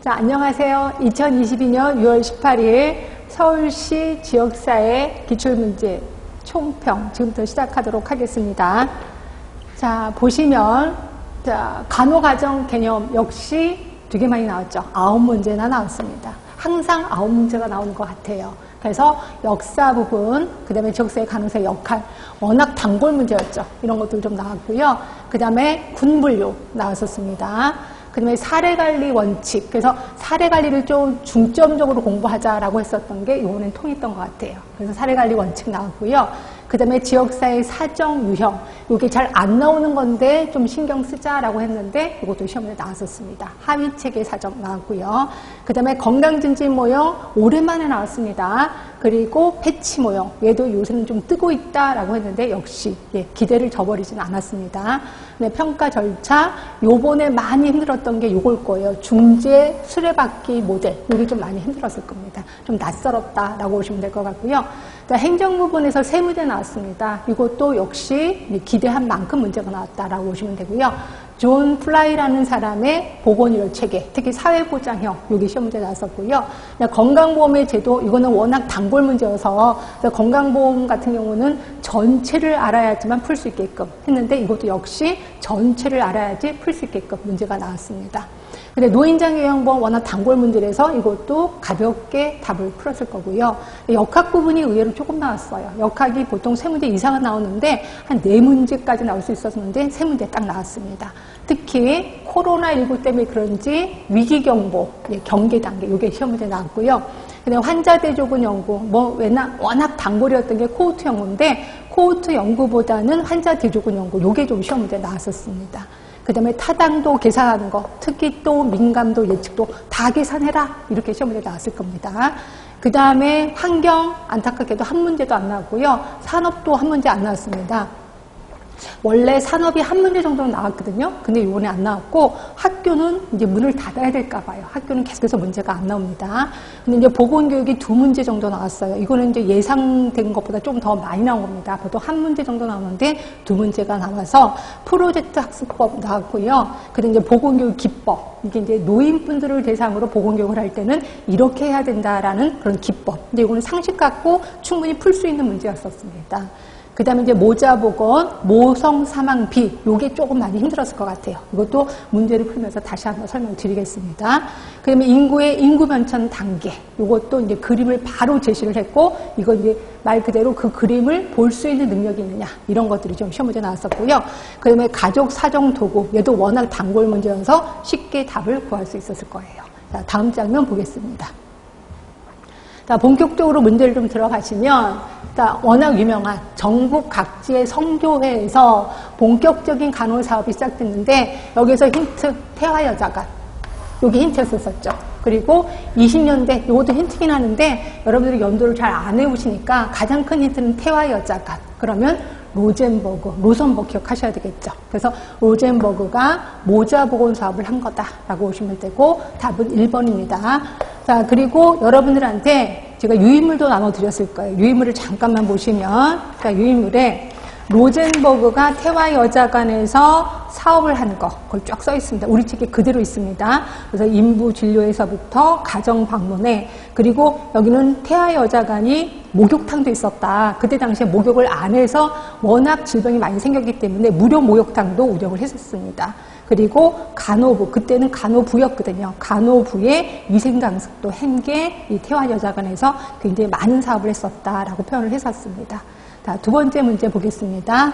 자, 안녕하세요. 2022년 6월 18일 서울시 지역사회 기출문제 총평 지금부터 시작하도록 하겠습니다. 자, 보시면 자, 간호가정 개념 역시 되게 많이 나왔죠. 9문제나 나왔습니다. 항상 9문제가 나오는 것 같아요. 그래서 역사 부분, 그 다음에 지역사회 간호사의 역할, 워낙 단골 문제였죠. 이런 것들 좀 나왔고요. 그 다음에 군분류 나왔었습니다. 그 다음에 사례관리 원칙. 그래서 사례관리를 좀 중점적으로 공부하자라고 했었던 게 이번엔 통했던 것 같아요. 그래서 사례관리 원칙 나왔고요. 그 다음에 지역사회 사정 유형. 이게 잘 안 나오는 건데 좀 신경 쓰자라고 했는데 이것도 시험에 나왔었습니다. 하위체계 사정 나왔고요. 그 다음에 건강증진 모형 오랜만에 나왔습니다. 그리고 패치 모형. 얘도 요새는 좀 뜨고 있다라고 했는데 역시 기대를 저버리지는 않았습니다. 네, 평가 절차. 요번에 많이 힘들었던 게 요걸 거예요. 중재 수레바퀴 모델. 이게 좀 많이 힘들었을 겁니다. 좀 낯설었다라고 보시면 될 것 같고요. 자, 행정 부분에서 세 문제 나왔습니다. 이것도 역시 기대한 만큼 문제가 나왔다라고 보시면 되고요. 존 플라이라는 사람의 보건의료 체계, 특히 사회보장형, 여기 시험 문제 나왔었고요. 건강보험의 제도, 이거는 워낙 단골 문제여서 건강보험 같은 경우는 전체를 알아야지만 풀 수 있게끔 했는데 이것도 역시 전체를 알아야지 풀 수 있게끔 문제가 나왔습니다. 근데 노인장애형보험 워낙 단골 문제라서 이것도 가볍게 답을 풀었을 거고요. 역학 부분이 의외로 조금 나왔어요. 역학이 보통 3문제 이상은 나오는데 한 4문제까지 나올 수 있었는데 3문제 딱 나왔습니다. 특히 코로나19 때문에 그런지 위기경보, 경계 단계, 이게 시험 문제 나왔고요. 근데 환자 대조군 연구, 워낙 단골이었던 게 코호트 연구인데 코호트 연구보다는 환자 대조군 연구, 요게 좀 시험 문제 나왔었습니다. 그 다음에 타당도 계산하는 거, 특이도, 민감도, 예측도 다 계산해라. 이렇게 시험 문제 나왔을 겁니다. 그 다음에 환경, 안타깝게도 한 문제도 안 나왔고요. 산업도 한 문제 안 나왔습니다. 원래 산업이 한 문제 정도는 나왔거든요. 근데 이번에 안 나왔고 학교는 이제 문을 닫아야 될까 봐요. 학교는 계속해서 문제가 안 나옵니다. 근데 이제 보건교육이 2문제 정도 나왔어요. 이거는 이제 예상된 것보다 좀 더 많이 나온 겁니다. 보통 한 문제 정도 나오는데 2문제가 나와서 프로젝트 학습법 나왔고요. 그다음에 이제 보건교육 기법. 이게 이제 노인분들을 대상으로 보건교육을 할 때는 이렇게 해야 된다라는 그런 기법. 근데 이거는 상식 갖고 충분히 풀 수 있는 문제였었습니다. 그 다음에 이제 모자보건, 모성 사망비, 요게 조금 많이 힘들었을 것 같아요. 이것도 문제를 풀면서 다시 한번 설명을 드리겠습니다. 그 다음에 인구의 인구 변천 단계, 요것도 이제 그림을 바로 제시를 했고, 이거 이제 말 그대로 그 그림을 볼 수 있는 능력이 있느냐, 이런 것들이 좀 시험 문제 나왔었고요. 그 다음에 가족 사정 도구, 얘도 워낙 단골 문제여서 쉽게 답을 구할 수 있었을 거예요. 자, 다음 장면 보겠습니다. 자, 본격적으로 문제를 좀 들어가시면, 자, 워낙 유명한 전국 각지의 성교회에서 본격적인 간호사업이 시작됐는데, 여기서 힌트, 태화여자간. 여기 힌트였었죠. 그리고 20년대, 이것도 힌트긴 하는데, 여러분들이 연도를 잘 안 외우시니까 가장 큰 힌트는 태화여자간. 그러면 로선버그 기억하셔야 되겠죠. 그래서 로젠버그가 모자보건 사업을 한 거다라고 보시면 되고, 답은 1번입니다. 자, 그리고 여러분들한테 제가 유인물도 나눠드렸을 거예요. 유인물을 잠깐만 보시면, 자, 유인물에 로젠버그가 태화여자간에서 사업을 한 거, 그걸 쫙 써 있습니다. 우리 책에 그대로 있습니다. 그래서 인부 진료에서부터 가정 방문에, 그리고 여기는 태화여자간이 목욕탕도 있었다. 그때 당시에 목욕을 안 해서 워낙 질병이 많이 생겼기 때문에 무료 목욕탕도 운영을 했었습니다. 그리고 간호부, 그때는 간호부였거든요. 간호부의 위생강습도 한 게 이 태화여자간에서 굉장히 많은 사업을 했었다라고 표현을 했었습니다. 자, 두 번째 문제 보겠습니다.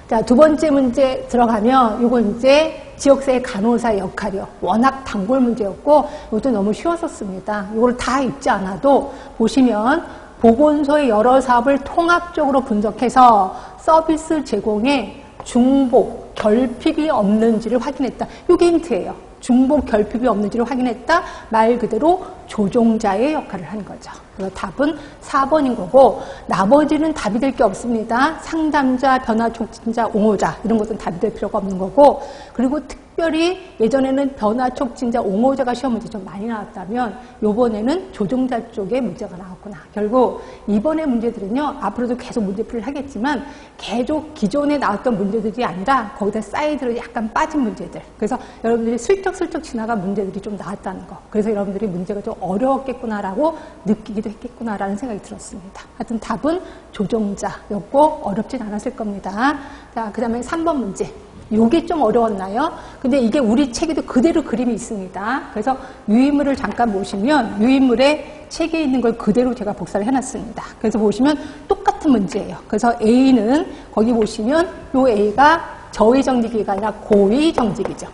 자, 두 번째 문제 들어가면 이건 이제 지역사회 간호사의 역할이요. 워낙 단골 문제였고 이것도 너무 쉬웠었습니다. 이걸 다 읽지 않아도 보시면 보건소의 여러 사업을 통합적으로 분석해서 서비스 제공에 중복, 결핍이 없는지를 확인했다. 이게 힌트예요. 중복, 결핍이 없는지를 확인했다. 말 그대로 조종자의 역할을 한 거죠. 그래서 답은 4번인 거고 나머지는 답이 될 게 없습니다. 상담자, 변화 촉진자, 옹호자 이런 것은 답이 될 필요가 없는 거고 그리고 특히 특별히 예전에는 변화 촉진자, 옹호자가 시험 문제 좀 많이 나왔다면 요번에는 조종자 쪽에 문제가 나왔구나. 결국 이번에 문제들은요, 앞으로도 계속 문제풀이를 하겠지만 계속 기존에 나왔던 문제들이 아니라 거기다 사이드로 약간 빠진 문제들. 그래서 여러분들이 슬쩍슬쩍 지나간 문제들이 좀 나왔다는 거. 그래서 여러분들이 문제가 좀 어려웠겠구나라고 느끼기도 했겠구나라는 생각이 들었습니다. 하여튼 답은 조종자였고 어렵진 않았을 겁니다. 자, 그 다음에 3번 문제. 요게 좀 어려웠나요? 근데 이게 우리 책에도 그대로 그림이 있습니다. 그래서 유인물을 잠깐 보시면 유인물에 책에 있는 걸 그대로 제가 복사를 해놨습니다. 그래서 보시면 똑같은 문제예요. 그래서 A는 거기 보시면 요 A가 저위 정지기가 아니라 고위 정지기죠.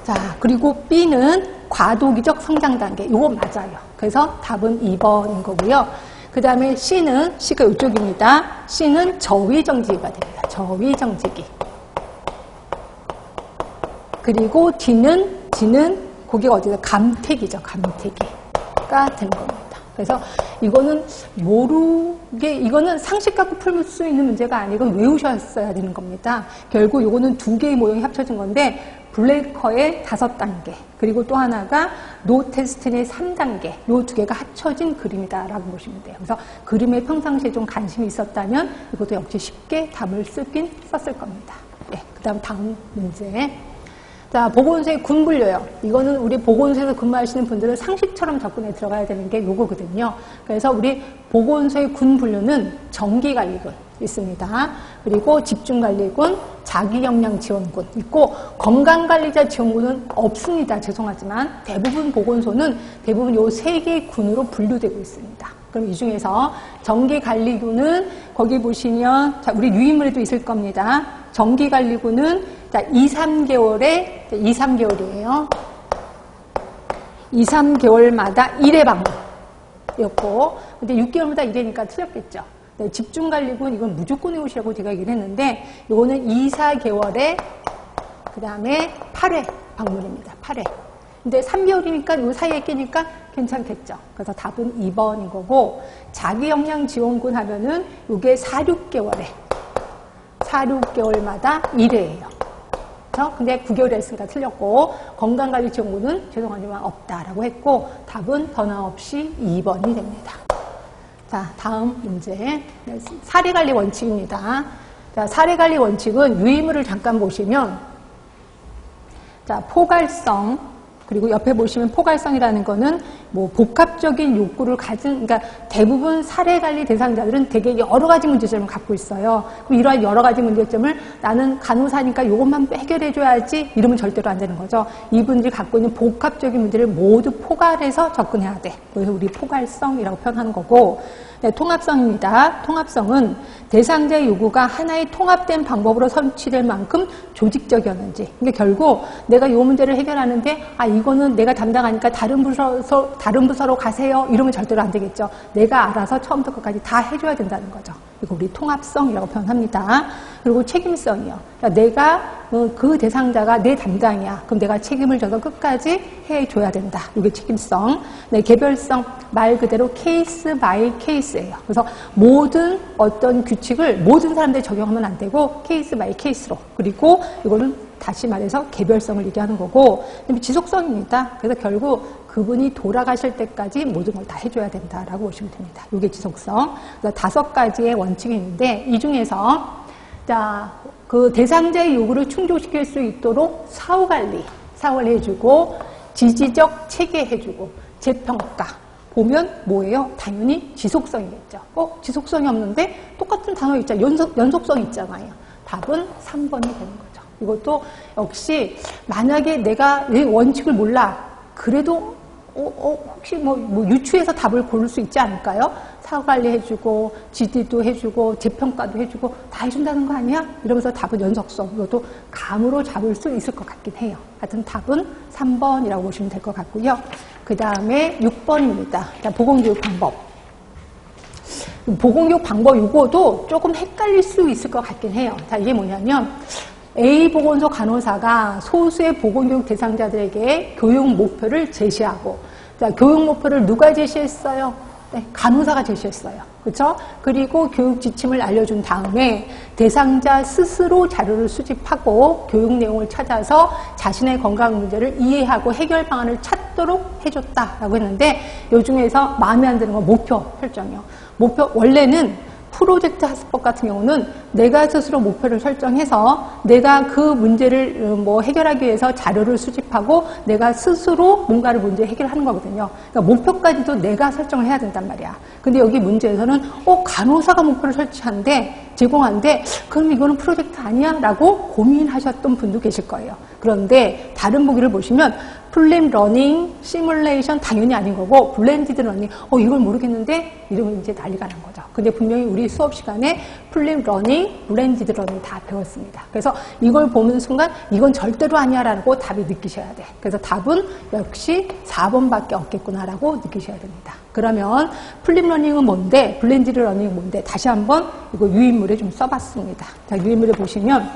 자, 그리고 B는 과도기적 성장 단계. 요거 맞아요. 그래서 답은 2번인 거고요. 그 다음에 C가 이쪽입니다. C는 저위정지기가 됩니다. 저위정지기. 그리고 D는 거기가 어디서 감태기죠. 감태기가 된 겁니다. 그래서 이거는 이거는 상식 갖고 풀 수 있는 문제가 아니고 외우셨어야 되는 겁니다. 결국 이거는 두 개의 모형이 합쳐진 건데 블레이커의 5단계, 그리고 또 하나가 노테스틴의 3단계, 요 두 개가 합쳐진 그림이다라고 보시면 돼요. 그래서 그림에 평상시에 좀 관심이 있었다면 이것도 역시 쉽게 답을 쓰긴 썼을 겁니다. 네, 그 다음 문제. 자, 보건소의 군분류요. 이거는 우리 보건소에서 근무하시는 분들은 상식처럼 접근해 들어가야 되는 게 요거거든요. 그래서 우리 보건소의 군분류는 정기관리군 있습니다. 그리고 집중관리군, 자기역량지원군 있고 건강관리자 지원군은 없습니다. 죄송하지만 대부분 보건소는 대부분 요 3개의 군으로 분류되고 있습니다. 그럼 이 중에서 정기관리군은 거기 보시면 자, 우리 유인물에도 있을 겁니다. 정기관리군은 자, 2-3개월이에요. 2-3개월마다 1회 방문이었고, 근데 6개월마다 1회니까 틀렸겠죠. 네, 집중관리군 이건 무조건 해오시라고 제가 얘기를 했는데, 이거는 2-4개월에 그 다음에 8회 방문입니다. 8회. 근데 3개월이니까 요 사이에 끼니까 괜찮겠죠. 그래서 답은 2번인 거고, 자기역량지원군 하면은 이게 4-6개월마다 1회예요. 근데 9개월에 했으니까 틀렸고, 건강관리지원군은 죄송하지만 없다라고 했고, 답은 변화 없이 2번이 됩니다. 자, 다음 문제. 사례관리 원칙입니다. 자, 사례관리 원칙은 유의물을 잠깐 보시면, 자, 포괄성, 그리고 옆에 보시면 포괄성이라는 거는 뭐 복합적인 욕구를 가진, 그러니까 대부분 사례관리 대상자들은 되게 여러 가지 문제점을 갖고 있어요. 그럼 이러한 여러 가지 문제점을 나는 간호사니까 이것만 해결해줘야지 이러면 절대로 안 되는 거죠. 이분들이 갖고 있는 복합적인 문제를 모두 포괄해서 접근해야 돼. 그래서 우리 포괄성이라고 표현하는 거고, 네, 통합성입니다. 통합성은 대상자의 요구가 하나의 통합된 방법으로 설치될 만큼 조직적이었는지. 그러니까 결국 내가 이 문제를 해결하는데 이거는 내가 담당하니까 다른 부서로 가세요. 이러면 절대로 안 되겠죠. 내가 알아서 처음부터 끝까지 다 해줘야 된다는 거죠. 이거 우리 통합성이라고 표현합니다. 그리고 책임성이요. 그러니까 내가 그 대상자가 내 담당이야. 그럼 내가 책임을 져서 끝까지 해줘야 된다. 이게 책임성. 네, 개별성. 말 그대로 케이스 바이 케이스예요. 그래서 모든 어떤 규칙을 모든 사람들이 적용하면 안 되고 케이스 바이 케이스로. 그리고 이거는 다시 말해서 개별성을 얘기하는 거고, 지속성입니다. 그래서 결국 그분이 돌아가실 때까지 모든 걸 다 해줘야 된다라고 보시면 됩니다. 이게 지속성. 5가지의 원칙이 있는데 이 중에서 자, 그 대상자의 요구를 충족시킬 수 있도록 사후관리 해주고, 지지적 체계해주고, 재평가. 보면 뭐예요? 당연히 지속성이겠죠. 지속성이 없는데 똑같은 단어 있잖아요. 연속성이 있잖아요. 답은 3번이 되는 거죠. 이것도 역시 만약에 내가 내 원칙을 몰라. 그래도 혹시 뭐 유추해서 답을 고를 수 있지 않을까요? 사후관리 해주고, 지지도 해주고, 재평가도 해주고 다 해준다는 거 아니야? 이러면서 답은 연속성. 이것도 감으로 잡을 수 있을 것 같긴 해요. 하여튼 답은 3번이라고 보시면 될 것 같고요. 그 다음에 6번입니다. 자, 보건교육 방법. 보건교육 방법 이거도 조금 헷갈릴 수 있을 것 같긴 해요. 자, 이게 뭐냐면 A 보건소 간호사가 소수의 보건교육 대상자들에게 교육 목표를 제시하고, 자, 교육 목표를 누가 제시했어요? 네, 간호사가 제시했어요. 그렇죠? 그리고 교육 지침을 알려준 다음에 대상자 스스로 자료를 수집하고 교육 내용을 찾아서 자신의 건강 문제를 이해하고 해결 방안을 찾도록 해줬다라고 했는데 이 중에서 마음에 안 드는 건 목표 설정이요. 목표 원래는 프로젝트 학습법 같은 경우는 내가 스스로 목표를 설정해서 내가 그 문제를 뭐 해결하기 위해서 자료를 수집하고 내가 스스로 뭔가를 문제 해결하는 거거든요. 그러니까 목표까지도 내가 설정을 해야 된단 말이야. 근데 여기 문제에서는 간호사가 목표를 제공한데 그럼 이거는 프로젝트 아니야? 라고 고민하셨던 분도 계실 거예요. 그런데 다른 보기를 보시면 플립 러닝, 시뮬레이션 당연히 아닌 거고 블렌디드 러닝 이걸 모르겠는데 이러면 이제 난리가 난 거죠. 근데 분명히 우리 수업 시간에 플립 러닝, 블렌디드 러닝 다 배웠습니다. 그래서 이걸 보는 순간 이건 절대로 아니야 라고 답이 느끼셔야 돼. 그래서 답은 역시 4번밖에 없겠구나라고 느끼셔야 됩니다. 그러면 플립 러닝은 뭔데? 블렌디드 러닝은 뭔데? 다시 한번 이거 유인물에 좀 써봤습니다. 자, 유인물에 보시면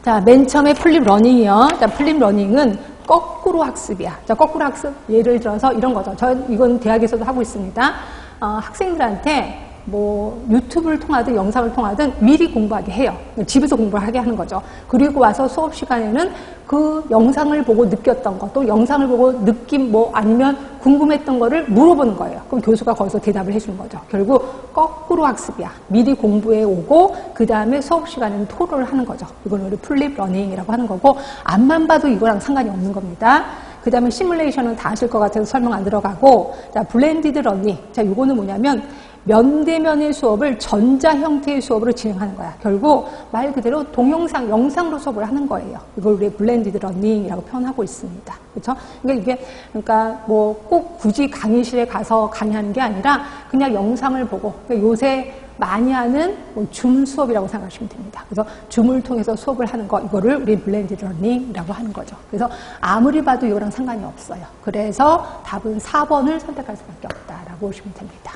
자, 맨 처음에 플립 러닝이요. 자, 플립 러닝은 거꾸로 학습이야. 자, 거꾸로 학습. 예를 들어서 이런 거죠. 이건 대학에서도 하고 있습니다. 학생들한테 뭐 유튜브를 통하든 영상을 통하든 미리 공부하게 해요. 집에서 공부를 하게 하는 거죠. 그리고 와서 수업 시간에는 그 영상을 보고 느꼈던 것, 또 영상을 보고 느낀 아니면 궁금했던 거를 물어보는 거예요. 그럼 교수가 거기서 대답을 해주는 거죠. 결국 거꾸로 학습이야. 미리 공부해 오고 그 다음에 수업 시간에는 토론을 하는 거죠. 이걸 우리 플립 러닝이라고 하는 거고 앞만 봐도 이거랑 상관이 없는 겁니다. 그 다음에 시뮬레이션은 다 아실 것 같아서 설명 안 들어가고 자, 블렌디드 러닝. 자, 이거는 뭐냐면 면대면의 수업을 전자 형태의 수업으로 진행하는 거야. 결국 말 그대로 동영상, 영상으로 수업을 하는 거예요. 이걸 우리 블렌디드 러닝이라고 표현하고 있습니다. 그렇죠? 그러니까 뭐 꼭 굳이 강의실에 가서 강의하는 게 아니라 그냥 영상을 보고 그러니까 요새 많이 하는 줌 수업이라고 생각하시면 됩니다. 그래서 줌을 통해서 수업을 하는 거 이거를 우리 블렌디드 러닝이라고 하는 거죠. 그래서 아무리 봐도 이거랑 상관이 없어요. 그래서 답은 4번을 선택할 수밖에 없다라고 보시면 됩니다.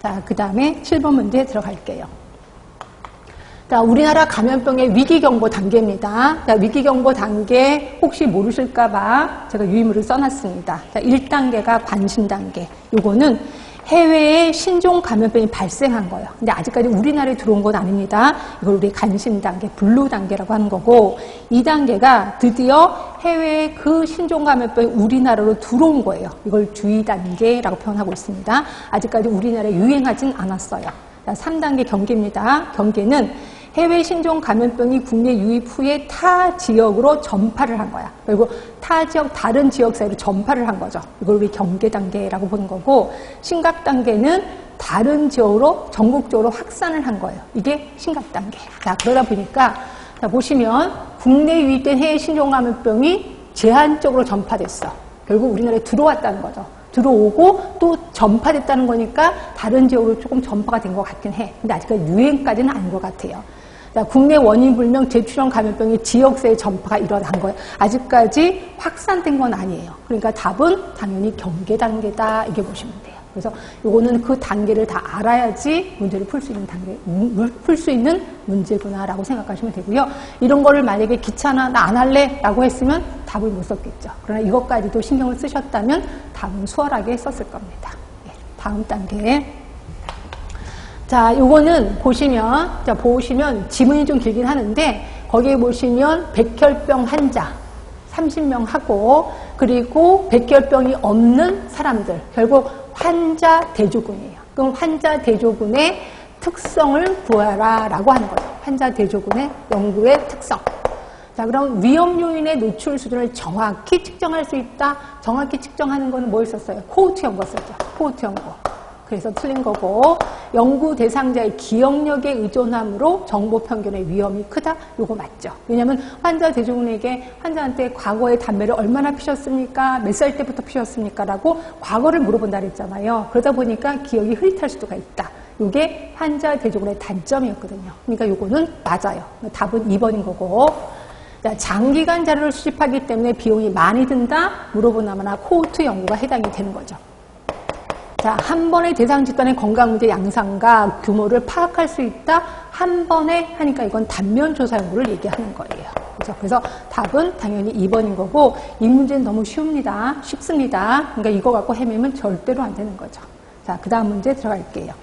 자, 그 다음에 7번 문제 들어갈게요. 자, 우리나라 감염병의 위기경보 단계입니다. 자, 위기경보 단계 혹시 모르실까봐 제가 유의물을 써놨습니다. 자, 1단계가 관심 단계. 요거는 해외에 신종 감염병이 발생한 거예요. 근데 아직까지 우리나라에 들어온 건 아닙니다. 이걸 우리 관심 단계, 블루 단계라고 하는 거고 2단계가 드디어 해외에 그 신종 감염병이 우리나라로 들어온 거예요. 이걸 주의 단계라고 표현하고 있습니다. 아직까지 우리나라에 유행하진 않았어요. 3단계 경계입니다. 경계는 해외 신종 감염병이 국내 유입 후에 타 지역으로 전파를 한 거야. 그리고 타 지역, 다른 지역 사이로 전파를 한 거죠. 이걸 우리 경계 단계라고 보는 거고, 심각 단계는 다른 지역으로 전국적으로 확산을 한 거예요. 이게 심각 단계. 자, 그러다 보니까, 자, 보시면 국내 유입된 해외 신종 감염병이 제한적으로 전파됐어. 결국 우리나라에 들어왔다는 거죠. 들어오고 또 전파됐다는 거니까 다른 지역으로 조금 전파가 된 것 같긴 해. 근데 아직까지 유행까지는 아닌 것 같아요. 자, 국내 원인 불명 제출형 감염병이 지역사회 전파가 일어난 거예요. 아직까지 확산된 건 아니에요. 그러니까 답은 당연히 경계 단계다 이렇게 보시면 돼요. 그래서 이거는 그 단계를 다 알아야지 문제를 풀 수 있는 풀 수 있는 문제구나라고 생각하시면 되고요. 이런 거를 만약에 귀찮아, 나 안 할래라고 했으면 답을 못 썼겠죠. 그러나 이것까지도 신경을 쓰셨다면 답은 수월하게 썼을 겁니다. 예, 다음 단계. 자, 요거는 보시면 지문이 좀 길긴 하는데 거기에 보시면 백혈병 환자 30명 하고 그리고 백혈병이 없는 사람들 결국 환자 대조군이에요. 그럼 환자 대조군의 특성을 구하라 라고 하는 거예요. 환자 대조군의 연구의 특성. 자, 그럼 위험 요인의 노출 수준을 정확히 측정할 수 있다. 정확히 측정하는 거는 뭘 썼어요? 코호트 연구 썼죠. 코호트 연구. 그래서 틀린 거고 연구 대상자의 기억력에 의존함으로 정보 편견의 위험이 크다? 요거 맞죠. 왜냐하면 환자 대조군에게 환자한테 과거에 담배를 얼마나 피셨습니까? 몇 살 때부터 피셨습니까? 라고 과거를 물어본다 그랬잖아요. 그러다 보니까 기억이 흐릿할 수가 있다. 요게 환자 대조군의 단점이었거든요. 그러니까 요거는 맞아요. 답은 2번인 거고. 자, 장기간 자료를 수집하기 때문에 비용이 많이 든다? 물어보나마나 코호트 연구가 해당이 되는 거죠. 자, 한 번의 대상 집단의 건강 문제 양상과 규모를 파악할 수 있다. 한 번에 하니까 이건 단면 조사 연구를 얘기하는 거예요. 그렇죠? 그래서 답은 당연히 2번인 거고 이 문제는 너무 쉽습니다. 그러니까 이거 갖고 헤매면 절대로 안 되는 거죠. 자, 그 다음 문제 들어갈게요.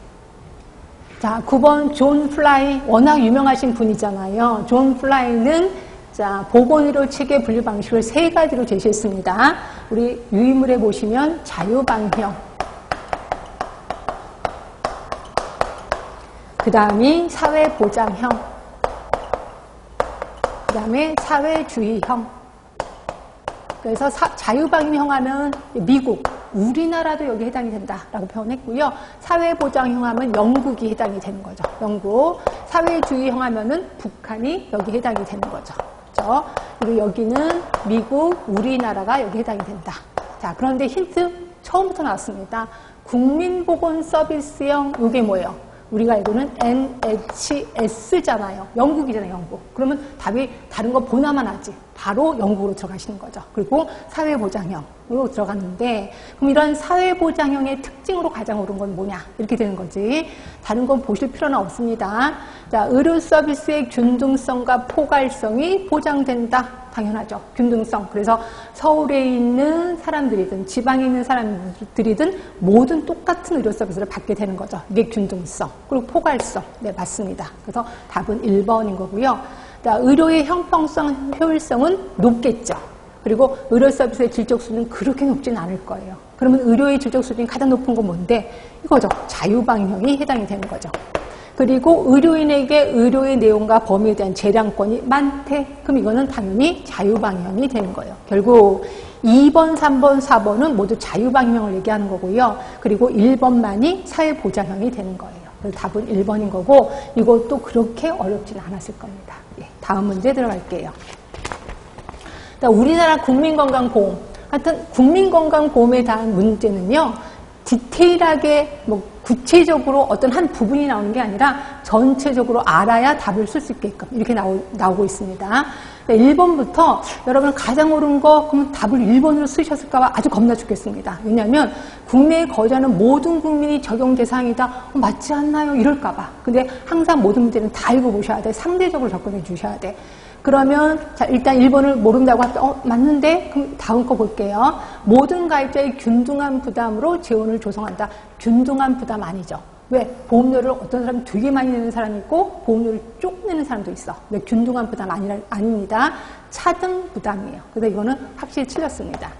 자, 9번 존 플라이, 워낙 유명하신 분이잖아요. 존 플라이는 자, 보건의료 체계 분류 방식을 3가지로 제시했습니다. 우리 유의물에 보시면 자유방형, 그 다음이 사회보장형, 그 다음에 사회주의형. 그래서 자유방형 하면 미국, 우리나라도 여기 해당이 된다라고 표현했고요. 사회보장형 하면 영국이 해당이 되는 거죠. 영국. 사회주의형 하면은 북한이 여기 해당이 되는 거죠. 그렇죠? 그리고 여기는 미국, 우리나라가 여기 해당이 된다. 자, 그런데 힌트 처음부터 나왔습니다. 국민보건서비스형, 이게 뭐예요? 우리가 알고는 NHS잖아요. 영국이잖아요, 영국. 그러면 답이 다른 거 보나만 하지. 바로 영국으로 들어가시는 거죠. 그리고 사회보장형으로 들어갔는데, 그럼 이런 사회보장형의 특징으로 가장 옳은 건 뭐냐? 이렇게 되는 거지. 다른 건 보실 필요는 없습니다. 자, 의료 서비스의 균등성과 포괄성이 보장된다. 당연하죠. 균등성. 그래서 서울에 있는 사람들이든 지방에 있는 사람들이든 모든 똑같은 의료 서비스를 받게 되는 거죠. 이게 균등성. 그리고 포괄성. 네, 맞습니다. 그래서 답은 1번인 거고요. 자, 의료의 형평성, 효율성은 높겠죠. 그리고 의료 서비스의 질적 수준은 그렇게 높지는 않을 거예요. 그러면 의료의 질적 수준이 가장 높은 건 뭔데? 이거죠. 자유방형이 해당이 되는 거죠. 그리고 의료인에게 의료의 내용과 범위에 대한 재량권이 많대. 그럼 이거는 당연히 자유방향이 되는 거예요. 결국 2번, 3번, 4번은 모두 자유방향을 얘기하는 거고요. 그리고 1번만이 사회보장형이 되는 거예요. 그래서 답은 1번인 거고 이것도 그렇게 어렵지는 않았을 겁니다. 예, 다음 문제 들어갈게요. 우리나라 국민건강보험. 하여튼 국민건강보험에 대한 문제는요. 디테일하게 구체적으로 어떤 한 부분이 나오는 게 아니라 전체적으로 알아야 답을 쓸 수 있게끔 이렇게 나오고 있습니다. 1번부터 여러분 가장 옳은 거 그러면 답을 1번으로 쓰셨을까 봐 아주 겁나 죽겠습니다. 왜냐하면 국내에 거주하는 모든 국민이 적용 대상이다. 맞지 않나요? 이럴까 봐. 근데 항상 모든 문제는 다 읽어보셔야 돼. 상대적으로 접근해 주셔야 돼. 그러면 자 일단 1번을 모른다고 할 때 맞는데? 그럼 다음 거 볼게요. 모든 가입자의 균등한 부담으로 재원을 조성한다. 균등한 부담 아니죠. 왜? 보험료를 어떤 사람은 되게 많이 내는 사람이 있고 보험료를 조금 내는 사람도 있어. 왜? 균등한 부담 아닙니다. 차등 부담이에요. 그래서 이거는 확실히 틀렸습니다.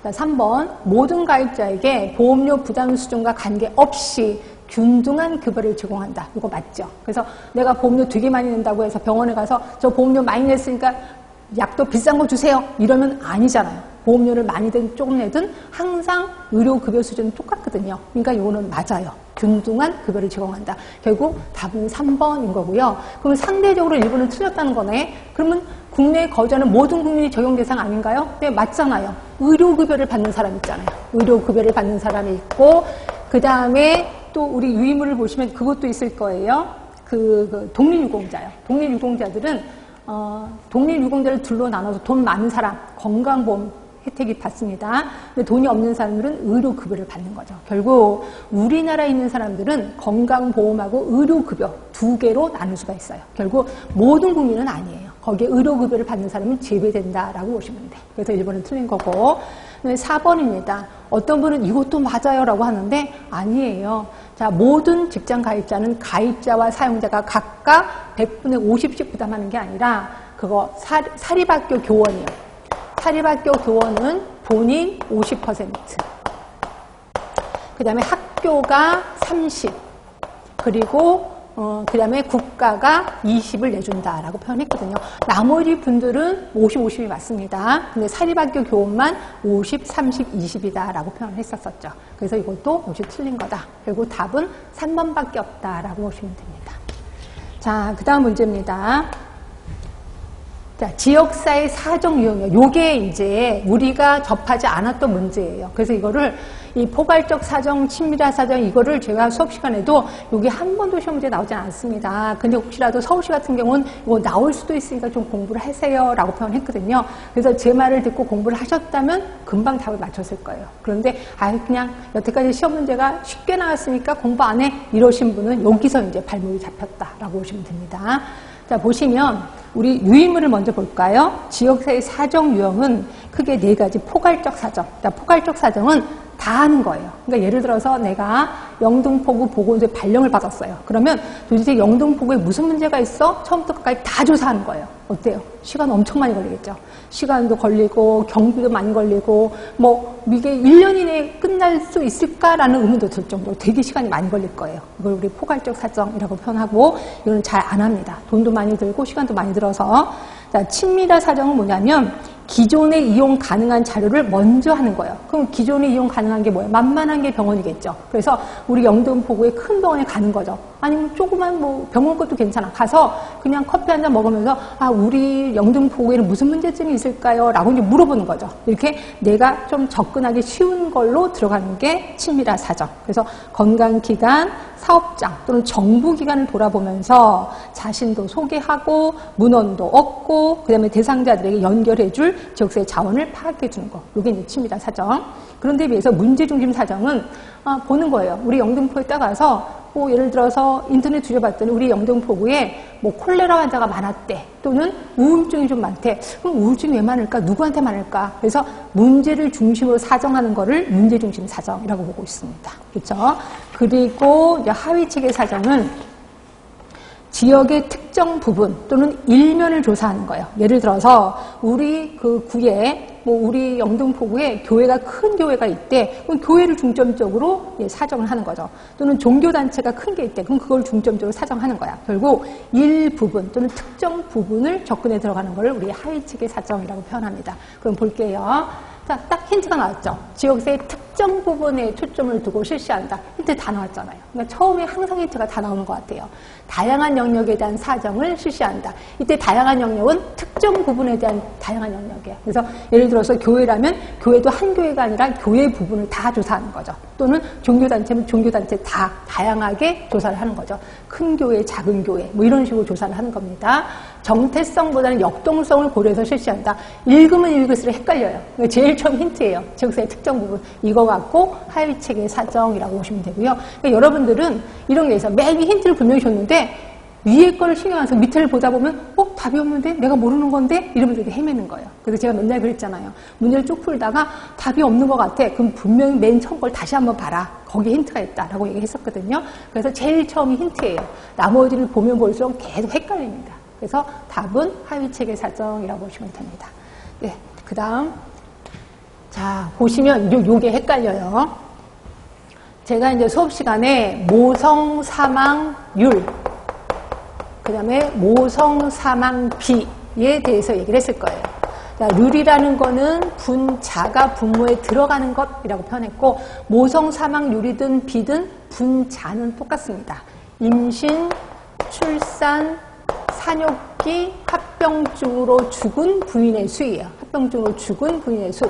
자, 3번 모든 가입자에게 보험료 부담 수준과 관계없이 균등한 급여를 제공한다. 이거 맞죠? 그래서 내가 보험료 되게 많이 낸다고 해서 병원에 가서 저 보험료 많이 냈으니까 약도 비싼 거 주세요. 이러면 아니잖아요. 보험료를 많이 든 조금 내든 항상 의료급여 수준은 똑같거든요. 그러니까 이거는 맞아요. 균등한 급여를 제공한다. 결국 답은 3번인 거고요. 그러면 상대적으로 1번은 틀렸다는 거네. 그러면 국내에 거주하는 모든 국민이 적용 대상 아닌가요? 네, 맞잖아요. 의료급여를 받는 사람 있잖아요. 의료급여를 받는 사람이 있고 그 다음에 또 우리 유의물을 보시면 그것도 있을 거예요. 그 독립유공자요. 독립유공자들은 독립유공자를 둘로 나눠서 돈 많은 사람 건강보험 혜택이 받습니다. 근데 돈이 없는 사람들은 의료급여를 받는 거죠. 결국 우리나라에 있는 사람들은 건강보험하고 의료급여 2개로 나눌 수가 있어요. 결국 모든 국민은 아니에요. 거기에 의료급여를 받는 사람은 제외된다라고 보시면 돼요. 그래서 1번은 틀린 거고 4번입니다. 어떤 분은 이것도 맞아요 라고 하는데 아니에요. 자, 모든 직장 가입자는 가입자와 사용자가 각각 100분의 50씩 부담하는 게 아니라 그거 사립학교 교원이요. 사립학교 교원은 본인 50%. 그 다음에 학교가 30. 그리고 그 다음에 국가가 20을 내준다라고 표현했거든요. 나머지 분들은 50, 50이 맞습니다. 근데 사립학교 교원만 50, 30, 20이다라고 표현했었죠. 그래서 이것도 50 틀린 거다. 결국 답은 3번밖에 없다라고 보시면 됩니다. 자, 그 다음 문제입니다. 자, 지역사회 사정 유형이요. 요게 이제 우리가 접하지 않았던 문제예요. 그래서 이거를 이 포괄적 사정, 친밀한 사정 이거를 제가 수업 시간에도 여기 한 번도 시험 문제 나오지 않습니다. 근데 혹시라도 서울시 같은 경우는 이거 나올 수도 있으니까 좀 공부를 하세요라고 표현했거든요. 그래서 제 말을 듣고 공부를 하셨다면 금방 답을 맞췄을 거예요. 그런데 그냥 여태까지 시험 문제가 쉽게 나왔으니까 공부 안 해 이러신 분은 여기서 이제 발목이 잡혔다라고 보시면 됩니다. 자, 보시면 우리 유의물을 먼저 볼까요? 지역사회 사정 유형은 크게 4가지 포괄적 사정. 자, 포괄적 사정은 다 하는 거예요. 그러니까 예를 들어서 내가 영등포구 보건소에 발령을 받았어요. 그러면 도대체 영등포구에 무슨 문제가 있어? 처음부터 끝까지 다 조사하는 거예요. 어때요? 시간 엄청 많이 걸리겠죠. 시간도 걸리고 경비도 많이 걸리고 뭐 이게 1년 이내에 끝날 수 있을까라는 의문도 들 정도로 되게 시간이 많이 걸릴 거예요. 이걸 우리 포괄적 사정이라고 표현하고 이거는 잘 안 합니다. 돈도 많이 들고 시간도 많이 들어서. 자, 친밀화 사정은 뭐냐면 기존에 이용 가능한 자료를 먼저 하는 거예요. 그럼 기존에 이용 가능한 게 뭐예요? 만만한 게 병원이겠죠. 그래서 우리 영등포구에 큰 병원에 가는 거죠. 아니면 조그만 뭐 병원 것도 괜찮아. 가서 그냥 커피 한 잔 먹으면서 아, 우리 영등포구에는 무슨 문제점이 있을까요? 라고 이제 물어보는 거죠. 이렇게 내가 좀 접근하기 쉬운 걸로 들어가는 게 친밀화 사정. 그래서 건강기관, 사업장 또는 정부기관을 돌아보면서 자신도 소개하고 문헌도 얻고 그다음에 대상자들에게 연결해줄 지역사회 자원을 파악해 주는 거. 이게 이제 친밀화 사정. 그런데 비해서 문제중심 사정은 보는 거예요. 우리 영등포에 따가서 뭐 예를 들어서 인터넷 뒤져봤더니 우리 영등포구에 뭐 콜레라 환자가 많았대 또는 우울증이 좀 많대. 그럼 우울증이 왜 많을까? 누구한테 많을까? 그래서 문제를 중심으로 사정하는 거를 문제중심 사정이라고 보고 있습니다. 그렇죠? 그리고 이제 하위체계 사정은 지역의 특정 부분 또는 일면을 조사하는 거예요. 예를 들어서 우리 그 구에 뭐 우리 영등포구에 교회가 큰 교회가 있대. 그럼 교회를 중점적으로 사정을 하는 거죠. 또는 종교단체가 큰 게 있대. 그럼 그걸 중점적으로 사정하는 거야. 결국 일부분 또는 특정 부분을 접근해 들어가는 걸 우리 하위체계 사정이라고 표현합니다. 그럼 볼게요. 자, 딱 힌트가 나왔죠. 지역사의 특정 부분에 초점을 두고 실시한다. 힌트 다 나왔잖아요. 그러니까 처음에 항상 힌트가 다 나오는 것 같아요. 다양한 영역에 대한 사정을 실시한다. 이때 다양한 영역은 특정 부분에 대한 다양한 영역이에요. 그래서 예를 들어서 교회라면 교회도 한 교회가 아니라 교회 부분을 다 조사하는 거죠. 또는 종교단체면 종교단체 다 다양하게 조사를 하는 거죠. 큰 교회, 작은 교회 뭐 이런 식으로 조사를 하는 겁니다. 정태성보다는 역동성을 고려해서 실시한다. 읽으면 읽을수록 헷갈려요. 제일 처음 힌트예요. 지역사의 특정 부분. 이거 갖고 하위체계 사정이라고 보시면 되고요. 그러니까 여러분들은 이런 게 있어요. 맨 힌트를 분명히 줬는데 위에 거를 신경 안 써서 밑을 보다 보면 답이 없는데? 내가 모르는 건데? 이러면서 이렇게 헤매는 거예요. 그래서 제가 맨날 그랬잖아요. 문제를 쭉 풀다가 답이 없는 것 같아. 그럼 분명히 맨 처음 걸 다시 한번 봐라. 거기에 힌트가 있다라고 얘기했었거든요. 그래서 제일 처음이 힌트예요. 나머지를 보면 볼수록 계속 헷갈립니다. 그래서 답은 하위체계 사정이라고 보시면 됩니다. 네, 그 다음 자 보시면 요게 헷갈려요. 제가 이제 수업 시간에 모성 사망률 그 다음에 모성 사망비에 대해서 얘기를 했을 거예요. 자, 률이라는 거는 분자가 분모에 들어가는 것이라고 표현했고 모성 사망률이든 비든 분자는 똑같습니다. 임신, 출산, 산욕기, 합병증으로 죽은 부인의 수예요. 합병증으로 죽은 부인의 수.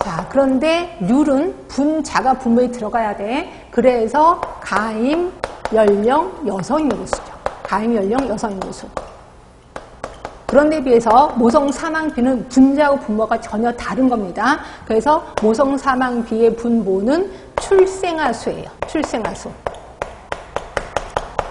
자, 그런데 률은 분자가 분모에 들어가야 돼. 그래서 가임, 연령, 여성인구 수죠. 가임, 연령, 여성인구 수. 그런데 비해서 모성 사망비는 분자하고 분모가 전혀 다른 겁니다. 그래서 모성 사망비의 분모는 출생아 수예요. 출생아 수.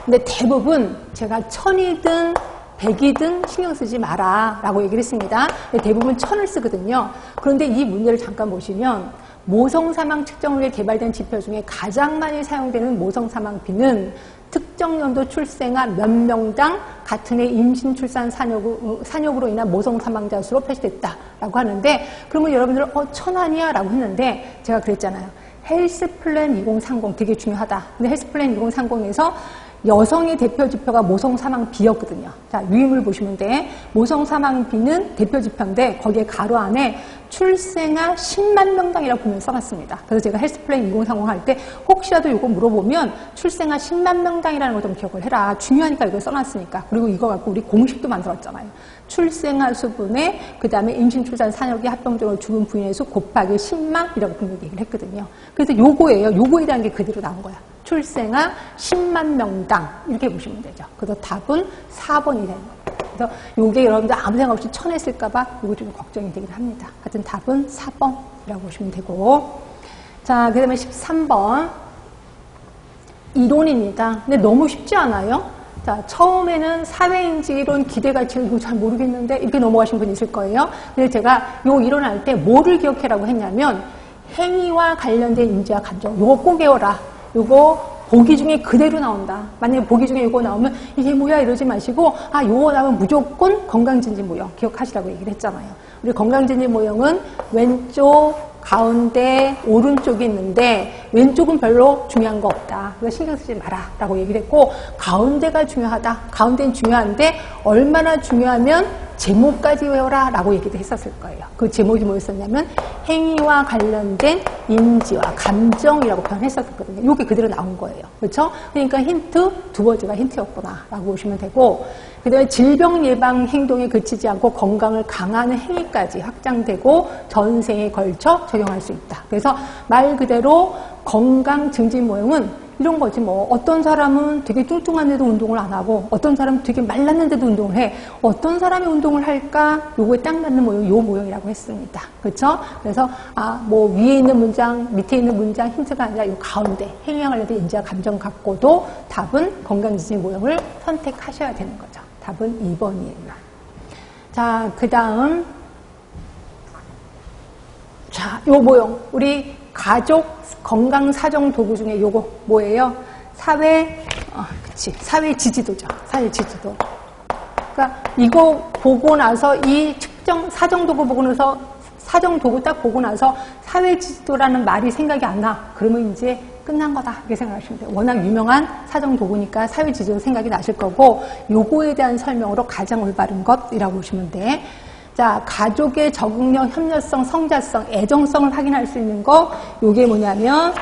근데 대부분 제가 1000이든 100이든 신경 쓰지 마라 라고 얘기를 했습니다. 대부분 1000을 쓰거든요. 그런데 이 문제를 잠깐 보시면 모성사망 측정을 위해 개발된 지표 중에 가장 많이 사용되는 모성사망비는 특정 연도 출생아 몇 명당 같은 해 임신, 출산, 산욕으로 인한 모성사망자 수로 표시됐다라고 하는데 그러면 여러분들은 1000 아니야? 라고 했는데 제가 그랬잖아요. 헬스플랜 2030 되게 중요하다. 근데 헬스플랜 2030에서 여성의 대표 지표가 모성사망비였거든요. 자, 유임을 보시면 돼. 모성사망비는 대표 지표인데 거기에 가로 안에 출생아 10만 명당이라고 보면 써놨습니다. 그래서 제가 헬스플랜 2030 할 때 혹시라도 이거 물어보면 출생아 10만 명당이라는 걸 좀 기억을 해라. 중요하니까 이걸 써놨으니까. 그리고 이거 갖고 우리 공식도 만들었잖아요. 출생아 수분에 그 다음에 임신, 출산, 산욕이 합병적으로 죽은 부인의 수 곱하기 10만 이라고 분명히 얘기를 했거든요. 그래서 요거예요. 요거에 대한 게 그대로 나온 거야. 출생아 10만 명당 이렇게 보시면 되죠. 그래서 답은 4번이 되는 겁니다. 그래서 요게 여러분들 아무 생각 없이 1000 했을까봐 이거 좀 걱정이 되긴 합니다. 하여튼 답은 4번이라고 보시면 되고 자, 그 다음에 13번 이론입니다. 근데 너무 쉽지 않아요? 자, 처음에는 사회인지 이런 기대가 지금 이거 잘 모르겠는데 이렇게 넘어가신 분 있을 거예요. 근데 제가 요 일어날 때 뭐를 기억해라고 했냐면 행위와 관련된 인지와 감정. 요거 꼭 외워라. 요거 보기 중에 그대로 나온다. 만약에 보기 중에 요거 나오면 이게 뭐야 이러지 마시고 요거 나오면 무조건 건강증진 모형 기억하시라고 얘기를 했잖아요. 우리 건강증진 모형은 왼쪽, 가운데, 오른쪽이 있는데 왼쪽은 별로 중요한 거 없다. 그래서 신경 쓰지 마라 라고 얘기를 했고 가운데가 중요하다. 가운데는 중요한데 얼마나 중요하면 제목까지 외워라 라고 얘기도 했었을 거예요. 그 제목이 뭐였었냐면 행위와 관련된 인지와 감정이라고 표현했었거든요. 이게 그대로 나온 거예요. 그렇죠? 그러니까 힌트 두 번째가 힌트였구나 라고 보시면 되고 그 다음에 질병 예방 행동에 그치지 않고 건강을 강화하는 행위까지 확장되고 전생에 걸쳐 적용할 수 있다. 그래서 말 그대로 건강 증진 모형은 이런 거지 뭐 어떤 사람은 되게 뚱뚱한데도 운동을 안 하고 어떤 사람은 되게 말랐는데도 운동을 해. 어떤 사람이 운동을 할까? 요거에 딱 맞는 모형, 요 모형이라고 했습니다. 그렇죠? 그래서 뭐 위에 있는 문장, 밑에 있는 문장 힌트가 아니라 요 가운데 행위와 관련된 인지와 감정 갖고도 답은 건강증진 모형을 선택하셔야 되는 거죠. 답은 2번이에요. 자, 그 다음 자, 요 모형 우리 가족 건강 사정 도구 중에 요거 뭐예요? 사회 지지도죠. 사회 지지도. 그러니까 이거 보고 나서 이 측정 사정 도구 보고 나서 사정 도구 딱 보고 나서 사회 지지도라는 말이 생각이 안 나. 그러면 이제 끝난 거다. 이렇게 생각하시면 돼요. 워낙 유명한 사정 도구니까 사회 지지도 생각이 나실 거고 요거에 대한 설명으로 가장 올바른 것이라고 보시면 돼. 자, 가족의 적응력, 협력성, 성자성, 애정성을 확인할 수 있는 거, 요게 뭐냐면,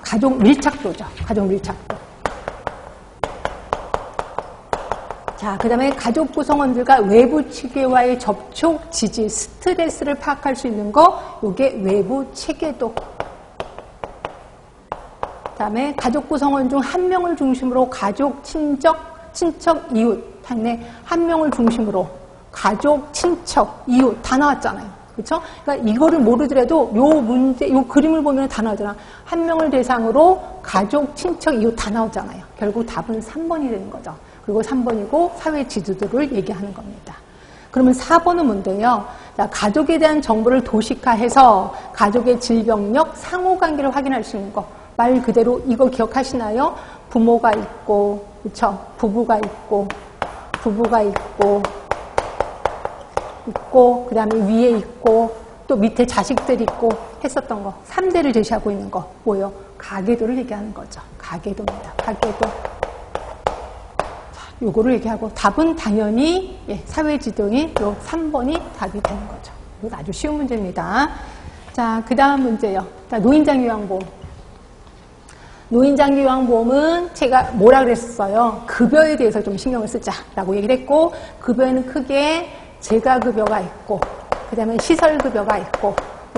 가족 밀착도죠. 가족 밀착도. 자, 그 다음에 가족 구성원들과 외부 체계와의 접촉, 지지, 스트레스를 파악할 수 있는 거, 요게 외부 체계도. 그 다음에 가족 구성원 중 한 명을 중심으로 가족, 친척, 이웃. 한 명을 중심으로 가족, 친척, 이웃 다 나왔잖아요. 그렇죠? 그러니까 이거를 모르더라도 요 그림을 보면 다 나오잖아. 한 명을 대상으로 가족, 친척, 이웃 다 나오잖아요. 결국 답은 3번이 되는 거죠. 그리고 3번이고 사회 지지도를 얘기하는 겁니다. 그러면 4번은 뭔데요? 자, 가족에 대한 정보를 도식화해서 가족의 질병력, 상호관계를 확인할 수 있는 거. 말 그대로 이거 기억하시나요? 부모가 있고, 그렇죠? 부부가 있고, 그 다음에 위에 있고, 또 밑에 자식들 있고 했었던 거. 3대를 제시하고 있는 거. 뭐요? 가계도를 얘기하는 거죠. 가계도입니다. 가계도. 자, 요거를 얘기하고 답은 당연히 사회지도인 요 3번이 답이 되는 거죠. 이건 아주 쉬운 문제입니다. 자, 그 다음 문제요. 자, 노인장기요양보험. 노인장기요양보험은 제가 뭐라 그랬어요? 급여에 대해서 좀 신경을 쓰자라고 얘기를 했고, 급여에는 크게 재가급여가 있고, 그 다음에 시설급여가 있고,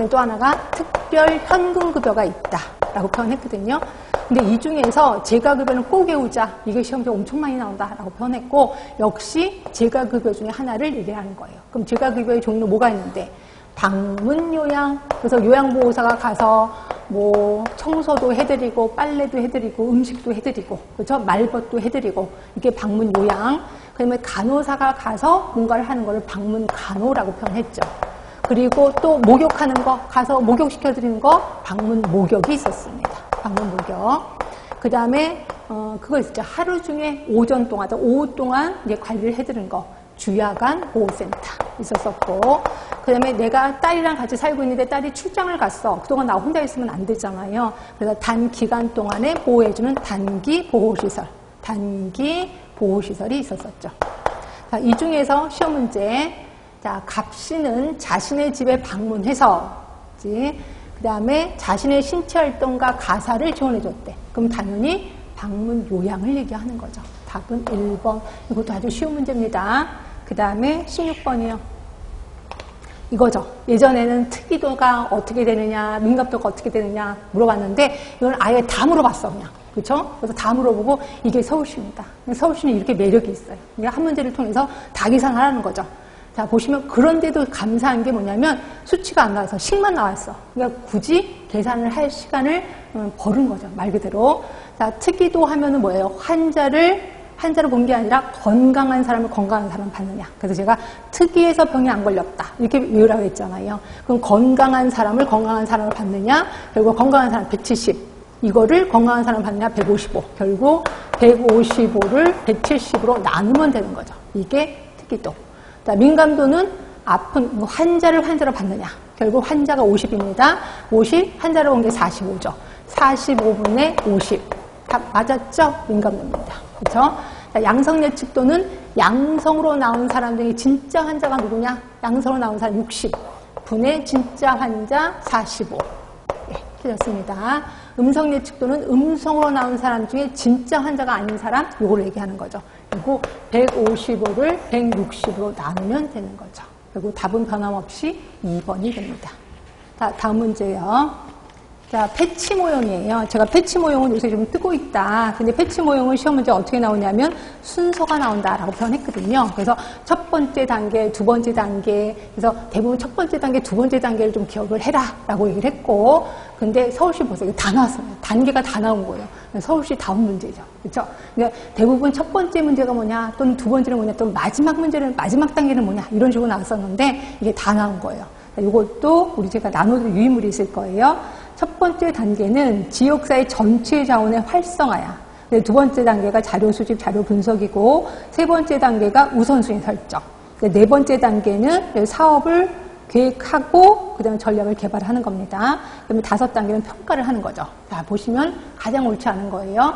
또 하나가 특별 현금급여가 있다라고 표현했거든요. 근데 이 중에서 재가급여는 꼭 외우자. 이게 시험에 엄청 많이 나온다라고 표현했고, 역시 재가급여 중에 하나를 얘기하는 거예요. 그럼 재가급여의 종류는 뭐가 있는데? 방문요양, 그래서 요양보호사가 가서 뭐 청소도 해드리고 빨래도 해드리고 음식도 해드리고 그렇죠? 말벗도 해드리고 이게 방문요양. 그다음에 간호사가 가서 뭔가를 하는 거를 방문간호라고 표현했죠. 그리고 또 목욕하는 거 가서 목욕시켜드리는 거 방문목욕이 있었습니다. 방문목욕. 그 다음에 그거 있었죠. 하루 중에 오전 동안, 오후 동안 이제 관리를 해드리는 거. 주야간 보호센터 있었었고, 그 다음에 내가 딸이랑 같이 살고 있는데 딸이 출장을 갔어. 그동안 나 혼자 있으면 안 되잖아요. 그래서 단기간 동안에 보호해주는 단기 보호시설이 있었었죠. 자, 이 중에서 시험 문제. 자, 갑씨는 자신의 집에 방문해서, 그 다음에 자신의 신체 활동과 가사를 지원해줬대. 그럼 당연히 방문 요양을 얘기하는 거죠. 답은 1번. 이것도 아주 쉬운 문제입니다. 그 다음에 16번이요. 이거죠. 예전에는 특이도가 어떻게 되느냐, 민감도가 어떻게 되느냐 물어봤는데 이건 아예 다 물어봤어, 그냥. 그렇죠? 그래서 다 물어보고 이게 서울시입니다. 서울시는 이렇게 매력이 있어요. 그러니까 한 문제를 통해서 다 계산하라는 거죠. 자, 보시면 그런데도 감사한 게 뭐냐면 수치가 안 나와서 식만 나왔어. 그러니까 굳이 계산을 할 시간을 버는 거죠. 말 그대로. 자, 특이도 하면은 뭐예요? 환자를 본 게 아니라 건강한 사람을 건강한 사람 받느냐. 그래서 제가 특이해서 병이 안 걸렸다. 이렇게 외우라고 했잖아요. 그럼 건강한 사람을 받느냐. 결국 건강한 사람 170. 이거를 건강한 사람 받느냐 155. 결국 155를 170으로 나누면 되는 거죠. 이게 특이도. 자, 민감도는 아픈 환자를 받느냐. 결국 환자가 50입니다. 50, 환자를 본 게 45죠. 45분의 50. 답 맞았죠? 민감도입니다. 그렇죠? 자, 양성 예측도는 양성으로 나온 사람 중에 진짜 환자가 누구냐? 양성으로 나온 사람 60분의 진짜 환자 45. 네, 틀렸습니다. 음성 예측도는 음성으로 나온 사람 중에 진짜 환자가 아닌 사람, 요걸 얘기하는 거죠. 그리고 155를 160으로 나누면 되는 거죠. 그리고 답은 변함없이 2번이 됩니다. 자, 다음 문제요. 자, 패치 모형이에요. 제가 패치 모형은 요새 좀 뜨고 있다. 근데 패치 모형은 시험 문제 어떻게 나오냐면 순서가 나온다라고 표현했거든요. 그래서 첫 번째 단계, 두 번째 단계, 그래서 대부분 첫 번째 단계, 두 번째 단계를 좀 기억을 해라라고 얘기를 했고, 근데 서울시 보세요. 다 나왔어요. 단계가 다 나온 거예요. 서울시 다음 문제죠. 그렇죠? 그러니까 대부분 첫 번째 문제가 뭐냐, 또는 두 번째는 뭐냐, 또는 마지막 단계는 뭐냐, 이런 식으로 나왔었는데 이게 다 나온 거예요. 이것도 우리 제가 나눠줄 유의물이 있을 거예요. 첫 번째 단계는 지역사회 전체 자원의 활성화야. 두 번째 단계가 자료 수집, 자료 분석이고, 세 번째 단계가 우선순위 설정. 네 번째 단계는 사업을 계획하고, 그 다음에 전략을 개발하는 겁니다. 그 다음에 다섯 단계는 평가를 하는 거죠. 자, 보시면 가장 옳지 않은 거예요.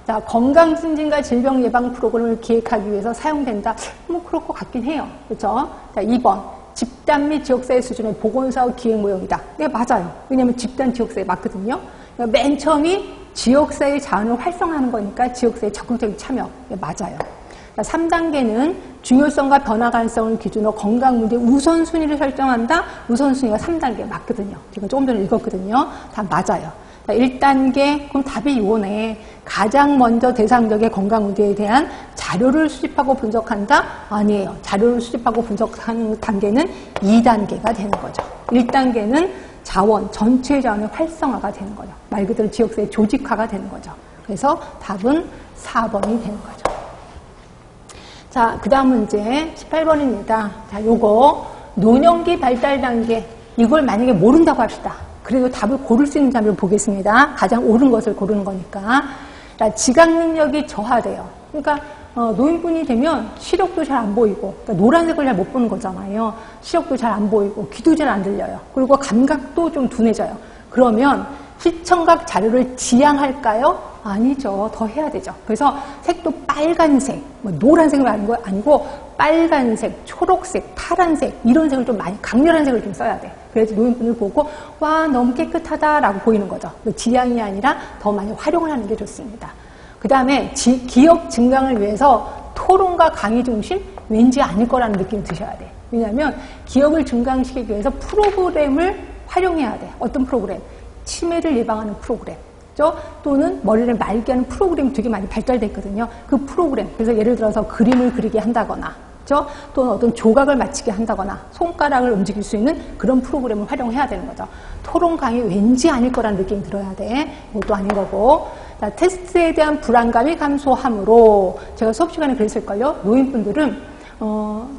자, 건강증진과 질병 예방 프로그램을 기획하기 위해서 사용된다. 뭐, 그럴 것 같긴 해요. 그렇죠? 자, 2번. 집단 및 지역사회 수준의 보건사업 기획 모형이다. 네, 맞아요. 왜냐하면 집단 지역사회 맞거든요. 그러니까 맨 처음이 지역사회 자원을 활성화하는 거니까 지역사회 적극적인 참여. 네, 맞아요. 3단계는 중요성과 변화 가능성을 기준으로 건강 문제 우선순위를 설정한다. 우선순위가 3단계 맞거든요. 제가 조금 전에 읽었거든요. 다 맞아요. 1단계, 그럼 답이 이거네. 가장 먼저 대상적의 건강 문제에 대한 자료를 수집하고 분석한다? 아니에요. 자료를 수집하고 분석하는 단계는 2단계가 되는 거죠. 1단계는 자원, 전체 자원의 활성화가 되는 거죠. 말 그대로 지역사회 조직화가 되는 거죠. 그래서 답은 4번이 되는 거죠. 자, 그 다음 문제 18번입니다. 자, 요거 노년기 발달 단계, 이걸 만약에 모른다고 합시다. 그래도 답을 고를 수 있는 점을 보겠습니다. 가장 옳은 것을 고르는 거니까. 자, 지각 능력이 저하돼요. 그러니까 노인분이 되면 시력도 잘 안 보이고, 그러니까 노란색을 잘 못 보는 거잖아요. 시력도 잘 안 보이고, 귀도 잘 안 들려요. 그리고 감각도 좀 둔해져요. 그러면 시청각 자료를 지양할까요? 아니죠. 더 해야 되죠. 그래서 색도 빨간색, 뭐 노란색을 아니고 빨간색, 초록색, 파란색 이런 색을 좀 많이 강렬한 색을 좀 써야 돼. 그래서 노인분을 보고 와 너무 깨끗하다라고 보이는 거죠. 지양이 아니라 더 많이 활용을 하는 게 좋습니다. 그 다음에 기억 증강을 위해서 토론과 강의 중심 왠지 아닐 거라는 느낌이 드셔야 돼. 왜냐하면 기억을 증강시키기 위해서 프로그램을 활용해야 돼. 어떤 프로그램? 치매를 예방하는 프로그램. 또는 머리를 맑게 하는 프로그램이 되게 많이 발달되어 있거든요. 그 프로그램, 그래서 예를 들어서 그림을 그리게 한다거나, 또는 어떤 조각을 맞히게 한다거나, 손가락을 움직일 수 있는 그런 프로그램을 활용해야 되는 거죠. 토론 강의 왠지 아닐 거라는 느낌이 들어야 돼. 이것도 아닌 거고. 자, 테스트에 대한 불안감이 감소함으로, 제가 수업 시간에 그랬을걸요. 노인분들은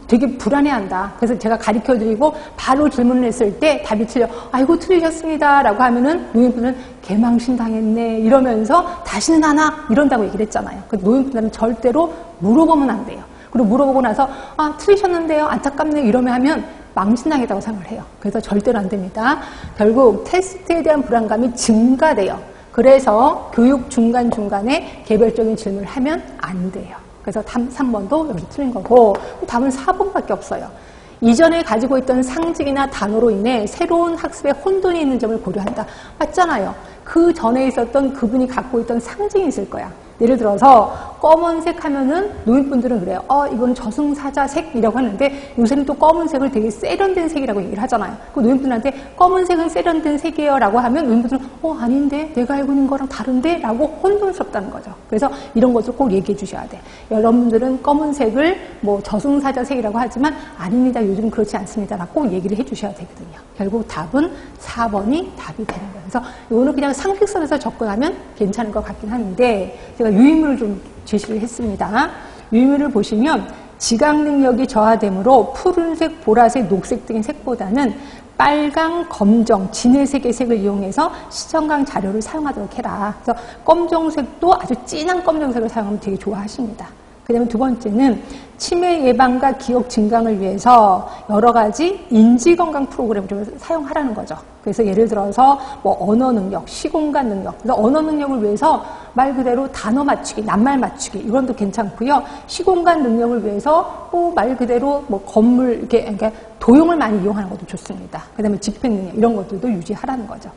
되게 불안해한다. 그래서 제가 가르쳐드리고 바로 질문을 했을 때 답이 틀려. 아이고 틀리셨습니다 라고 하면은 노인분은 개망신 당했네 이러면서 다시는 안 와 이런다고 얘기를 했잖아요. 그 노인분들은 절대로 물어보면 안 돼요. 그리고 물어보고 나서 아 틀리셨는데요 안타깝네요 이러면 하면 망신당했다고 생각을 해요. 그래서 절대로 안 됩니다. 결국 테스트에 대한 불안감이 증가돼요. 그래서 교육 중간중간에 개별적인 질문을 하면 안 돼요. 그래서 3번도 여기서 틀린 거고, 답은 4번밖에 없어요. 이전에 가지고 있던 상징이나 단어로 인해 새로운 학습에 혼돈이 있는 점을 고려한다. 맞잖아요. 그 전에 있었던 그분이 갖고 있던 상징이 있을 거야. 예를 들어서 검은색 하면은 노인분들은 그래요. 이건 저승사자색이라고 하는데 요새는 또 검은색을 되게 세련된 색이라고 얘기를 하잖아요. 그 노인분들한테 검은색은 세련된 색이에요 라고 하면 노인분들은 아닌데 내가 알고 있는 거랑 다른데 라고 혼돈스럽다는 거죠. 그래서 이런 것을 꼭 얘기해 주셔야 돼. 여러분들은 검은색을 뭐 저승사자색이라고 하지만 아닙니다. 요즘 그렇지 않습니다. 라고 꼭 얘기를 해 주셔야 되거든요. 결국 답은 4번이 답이 되는 거예요. 그래서 이거는 그냥 상식선에서 접근하면 괜찮은 것 같긴 한데 제가 유의문을 좀 제시를 했습니다. 유의문을 보시면 지각 능력이 저하되므로 푸른색, 보라색, 녹색 등의 색보다는 빨강, 검정, 진해색의 색을 이용해서 시청강 자료를 사용하도록 해라. 그래서 검정색도 아주 진한 검정색을 사용하면 되게 좋아하십니다. 그 다음에 두 번째는 치매 예방과 기억 증강을 위해서 여러 가지 인지건강 프로그램을 좀 사용하라는 거죠. 그래서 예를 들어서 뭐 언어 능력, 시공간 능력. 그래서 언어 능력을 위해서 말 그대로 단어 맞추기, 낱말 맞추기 이건 또 괜찮고요. 시공간 능력을 위해서 말 그대로 뭐 건물 이렇게 그러니까 도용을 많이 이용하는 것도 좋습니다. 그 다음에 집행 능력 이런 것들도 유지하라는 거죠.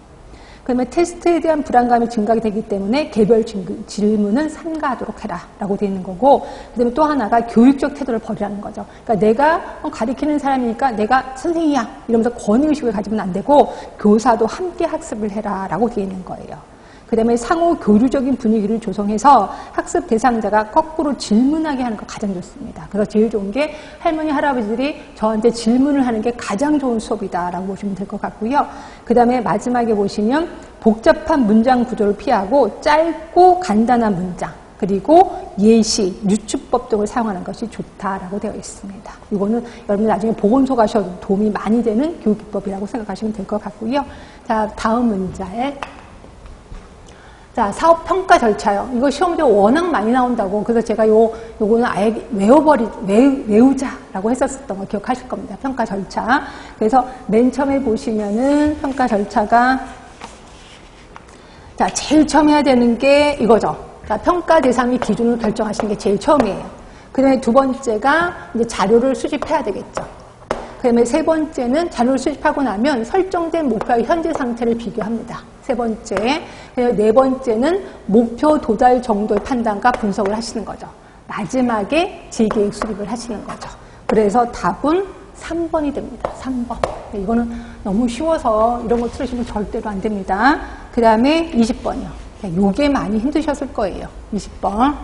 그다음에 테스트에 대한 불안감이 증가가 되기 때문에 개별 질문은 삼가하도록 해라 라고 되어 있는 거고 그다음에 또 하나가 교육적 태도를 버리라는 거죠. 그러니까 내가 가르치는 사람이니까 내가 선생이야 이러면서 권위의식을 가지면 안 되고 교사도 함께 학습을 해라 라고 되어 있는 거예요. 그 다음에 상호 교류적인 분위기를 조성해서 학습 대상자가 거꾸로 질문하게 하는 거 가장 좋습니다. 그래서 제일 좋은 게 할머니, 할아버지들이 저한테 질문을 하는 게 가장 좋은 수업이다라고 보시면 될 것 같고요. 그 다음에 마지막에 보시면 복잡한 문장 구조를 피하고 짧고 간단한 문장 그리고 예시, 유추법 등을 사용하는 것이 좋다라고 되어 있습니다. 이거는 여러분 나중에 보건소 가셔도 도움이 많이 되는 교육기법이라고 생각하시면 될 것 같고요. 자, 다음 문자에 자, 사업 평가 절차요. 이거 시험 문제 워낙 많이 나온다고. 그래서 제가 요거는 아예 외우자라고 했었던 거 기억하실 겁니다. 평가 절차. 그래서 맨 처음에 보시면은 평가 절차가 자, 제일 처음 해야 되는 게 이거죠. 자, 평가 대상의 기준을 결정하시는 게 제일 처음이에요. 그 다음에 두 번째가 이제 자료를 수집해야 되겠죠. 그 다음에 세 번째는 자료를 수집하고 나면 설정된 목표의 현재 상태를 비교합니다. 세 번째. 네 번째는 목표 도달 정도의 판단과 분석을 하시는 거죠. 마지막에 재계획 수립을 하시는 거죠. 그래서 답은 3번이 됩니다. 3번. 이거는 너무 쉬워서 이런 거 틀으시면 절대로 안 됩니다. 그 다음에 20번이요. 요게 많이 힘드셨을 거예요. 20번.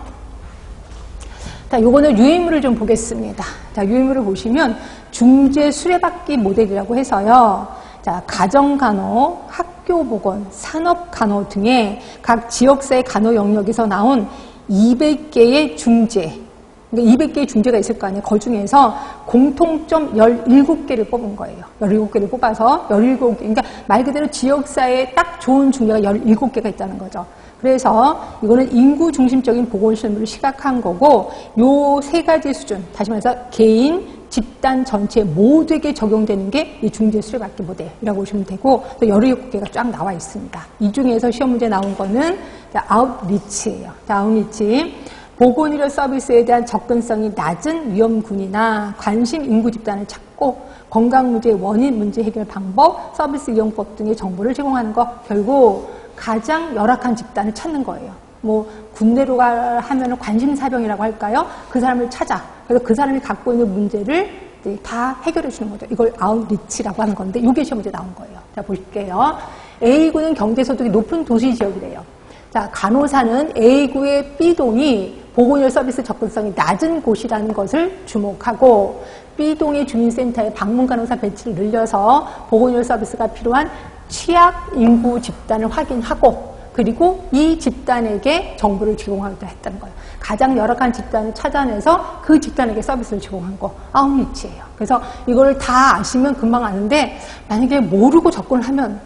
자, 요거는 유인물을 좀 보겠습니다. 자, 유인물을 보시면 중재 수레바퀴 모델이라고 해서요. 자, 가정간호, 학교보건, 산업간호 등의 각 지역사회 간호 영역에서 나온 200개의 중재, 그러니까 200개의 중재가 있을 거 아니에요. 그 중에서 공통점 17개를 뽑은 거예요. 17개를 뽑아서 17개, 그러니까 말 그대로 지역사회에 딱 좋은 중재가 17개가 있다는 거죠. 그래서 이거는 인구 중심적인 보건실무를 시각한 거고 요 세 가지 수준, 다시 말해서 개인, 집단 전체 모두에게 적용되는 게 이 중재 수레바퀴 모델이라고 보시면 되고 또 17개가 쫙 나와 있습니다. 이 중에서 시험 문제 나온 거는 아웃리치예요. 아웃리치. 보건의료 서비스에 대한 접근성이 낮은 위험군이나 관심 인구 집단을 찾고 건강 문제의 원인 문제 해결 방법, 서비스 이용법 등의 정보를 제공하는 거 결국 가장 열악한 집단을 찾는 거예요. 뭐 군대로 하면 관심사병이라고 할까요? 그 사람을 찾아. 그래서 그 사람이 갖고 있는 문제를 다 해결해 주는 거죠. 이걸 아웃리치라고 하는 건데 이게 시험 문제 나온 거예요. 자, 보실게요. A구는 경제소득이 높은 도시 지역이래요. 자, 간호사는 A구의 B동이 보건의료 서비스 접근성이 낮은 곳이라는 것을 주목하고 B동의 주민센터에 방문 간호사 배치를 늘려서 보건의료 서비스가 필요한 취약 인구 집단을 확인하고 그리고 이 집단에게 정보를 제공하기도 했다는 거예요. 가장 열악한 집단을 찾아내서 그 집단에게 서비스를 제공한 거 아웃리치예요. 그래서 이걸 다 아시면 금방 아는데 만약에 모르고 접근을 하면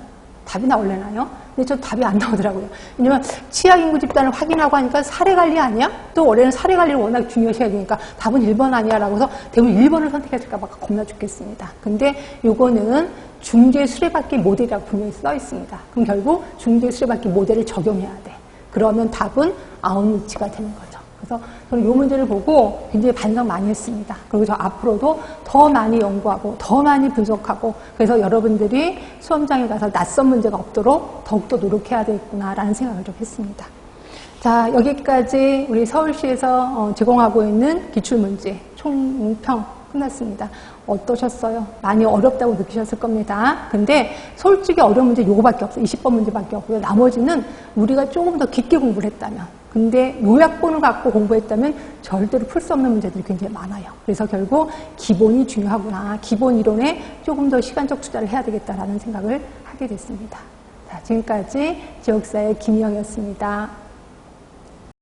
답이 나올려나요? 근데 저 답이 안 나오더라고요. 왜냐면 취약인구 집단을 확인하고 하니까 사례관리 아니야? 또 올해는 사례관리를 워낙 중요시해야 되니까 답은 1번 아니야 라고 해서 대부분 1번을 선택했을까 봐 겁나 죽겠습니다. 근데 요거는 중재 수레바퀴 모델이라고 분명히 써 있습니다. 그럼 결국 중재 수레바퀴 모델을 적용해야 돼. 그러면 답은 아웃리치가 되는 거죠. 그래서 저는 이 문제를 보고 굉장히 반성 많이 했습니다. 그리고 저 앞으로도 더 많이 연구하고 더 많이 분석하고 그래서 여러분들이 수험장에 가서 낯선 문제가 없도록 더욱더 노력해야 되겠구나라는 생각을 좀 했습니다. 자, 여기까지 우리 서울시에서 제공하고 있는 기출문제 총평 끝났습니다. 어떠셨어요? 많이 어렵다고 느끼셨을 겁니다. 근데 솔직히 어려운 문제 요거밖에 없어요. 20번 문제밖에 없고요. 나머지는 우리가 조금 더 깊게 공부를 했다면, 근데 요약본을 갖고 공부했다면 절대로 풀 수 없는 문제들이 굉장히 많아요. 그래서 결국 기본이 중요하구나. 기본 이론에 조금 더 시간적 투자를 해야 되겠다라는 생각을 하게 됐습니다. 자, 지금까지 지역사회 김희영이었습니다.